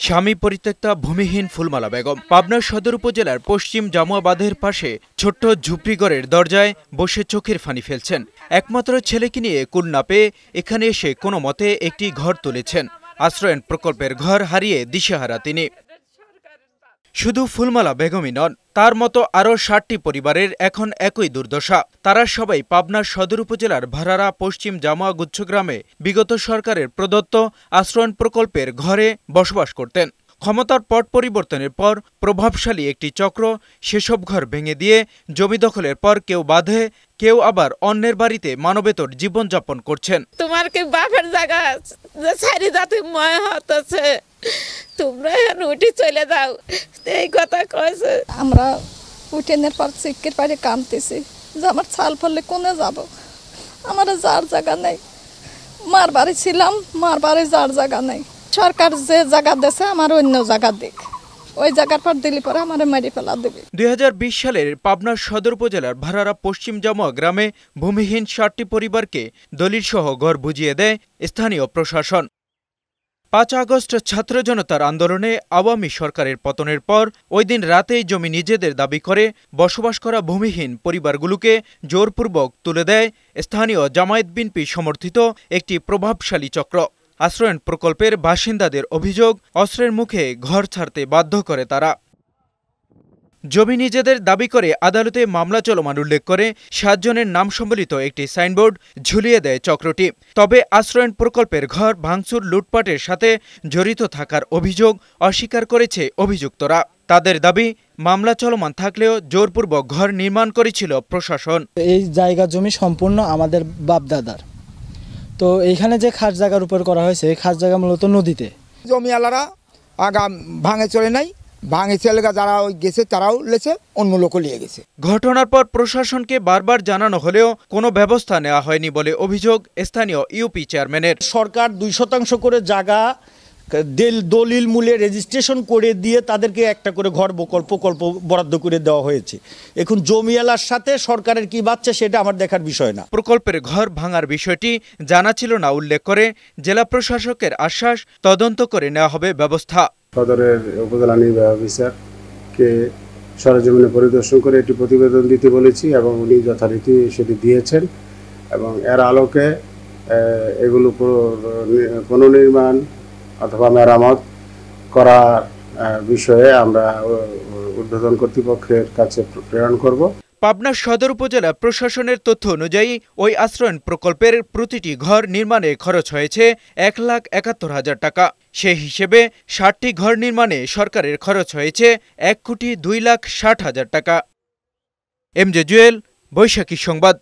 স্বামী পরিত্যক্তা ভূমিহীন ফুলমালা বেগম পাবনা সদর উপজেলার পশ্চিম জামুয়া বাঁধের পাশে ছোট্ট ঝুপড়িঘরের দরজায় বসে চোখের ফানি ফেলছেন। একমাত্র ছেলেকে নিয়ে কুল না পেয়ে এখানে এসে কোনো মতে একটি ঘর তুলেছেন। আশ্রয়ণ প্রকল্পের ঘর হারিয়ে দিশেহারা তিনি। শুধু ফুলমালা বেগমই নন, তার মতো আরও ৬০টি পরিবারের এখন একই দুর্দশা। তারা সবাই পাবনা সদর উপজেলার ভাড়ারা পশ্চিম জামুয়া গুচ্ছগ্রামে বিগত সরকারের প্রদত্ত আশ্রয়ণ প্রকল্পের ঘরে বসবাস করতেন। ক্ষমতার পট পরিবর্তনের পর প্রভাবশালী একটি চক্র সেসব ঘর ভেঙে দিয়ে জমি দখলের পর কেউ বাঁধে, কেউ আবার অন্যের বাড়িতে মানবেতর জীবনযাপন করছেন। তোমার কি বাপের জায়গা সারি জাতি ময় হতেছে, তোমরা এখন উঠে চলে যাও, এই কথা কয়েছে। আমরা উঠেনের পর চিকের পাড়ে কামতেছি যে আমার ছাল ফলে কোনে যাব, আমার যার জায়গা নেই। মার বাড়ি ছিলাম, মার বাড়ি যার জায়গা নেই। সরকার যে জায়গা দিয়েছে আমার অন্য জায়গা দিক, ওই জায়গার পর দিলি পরে আমার মারি ফেলা দেবে। ২০২০ সালের পাবনা সদর উপজেলার ভাড়ারা পশ্চিম জামুয়া গ্রামে ভূমিহীন ৬০টি পরিবারকে দলিলসহ ঘর বুঝিয়ে দেয় স্থানীয় প্রশাসন। ৫ আগস্ট ছাত্র জনতার আন্দোলনে আওয়ামী সরকারের পতনের পর ওই দিন রাতেই জমি নিজেদের দাবি করে বসবাস করা ভূমিহীন পরিবারগুলোকে জোরপূর্বক তুলে দেয় স্থানীয় জামায়াত বিএনপি সমর্থিত একটি প্রভাবশালী চক্র। আশ্রয়ণ প্রকল্পের বাসিন্দাদের অভিযোগ, অস্ত্রের মুখে ঘর ছাড়তে বাধ্য করে তারা। জমি নিজেদের দাবি করে আদালতে মামলা চলমান উল্লেখ করে ৭ জনের নাম সম্বলিত একটি সাইনবোর্ড ঝুলিয়ে দেয় চক্রটি। তবে আশ্রয়ণ প্রকল্পের ঘর ভাঙচুর, লুটপাটের সাথে জড়িত থাকার অভিযোগ অস্বীকার করেছে অভিযুক্তরা। তাদের দাবি, মামলা চলমান থাকলেও জোরপূর্বক ঘর নির্মাণ করেছিল প্রশাসন। এই জায়গা জমি সম্পূর্ণ আমাদের বাপদাদার। তো এইখানে যে খাস জায়গার উপর করা হয়েছে, এই খাস জায়গা মূলত নদীতে। জমিওয়ালারা আগা ভাঙে চলে নাই, ভাঙে চলে যারা গেছে তারাও লেছে, অন্য লোকও নিয়ে গেছে। ঘটনার পর প্রশাসনকে বারবার জানানো হলেও কোনো ব্যবস্থা নেওয়া হয়নি বলে অভিযোগ স্থানীয় ইউপি চেয়ারম্যানের। সরকার ২% করে জায়গা দলিল মূলে রেজিস্ট্রেশন করে দিয়ে তাদেরকে একটা করে ঘর প্রকল্প বরাদ্দ করে দেওয়া হয়েছে। এখন জমিওয়ালার সাথে সরকারের কি বাচ্চা সেটা আমার দেখার বিষয় না। প্রকল্পের ঘর ভাঙার বিষয়টি জানা ছিল না উল্লেখ করে জেলা প্রশাসকের আশ্বাস, তদন্ত করে নেওয়া হবে ব্যবস্থা। সদরের উপজেলা নির্বাহী অফিসারকে সরেজমিনে পরিদর্শন করে একটি প্রতিবেদন দিতে বলেছি এবং উনি যথারীতি সেটি দিয়েছেন এবং এর আলোকে এগুলো পুনর্নির্মাণ অথবা মেরামত করার বিষয়ে আমরা ঊর্ধ্বতন কর্তৃপক্ষের কাছে প্রেরণ করব। পাবনা সদর উপজেলা প্রশাসনের তথ্য অনুযায়ী ওই আশ্রয়ণ প্রকল্পের প্রতিটি ঘর নির্মাণে খরচ হয়েছে ১,৭১,০০০ টাকা। সেই হিসেবে ৬০টি ঘর নির্মাণে সরকারের খরচ হয়েছে ১,২,৬০,০০০ টাকা। এমজে জুয়েল, বৈশাখী সংবাদ।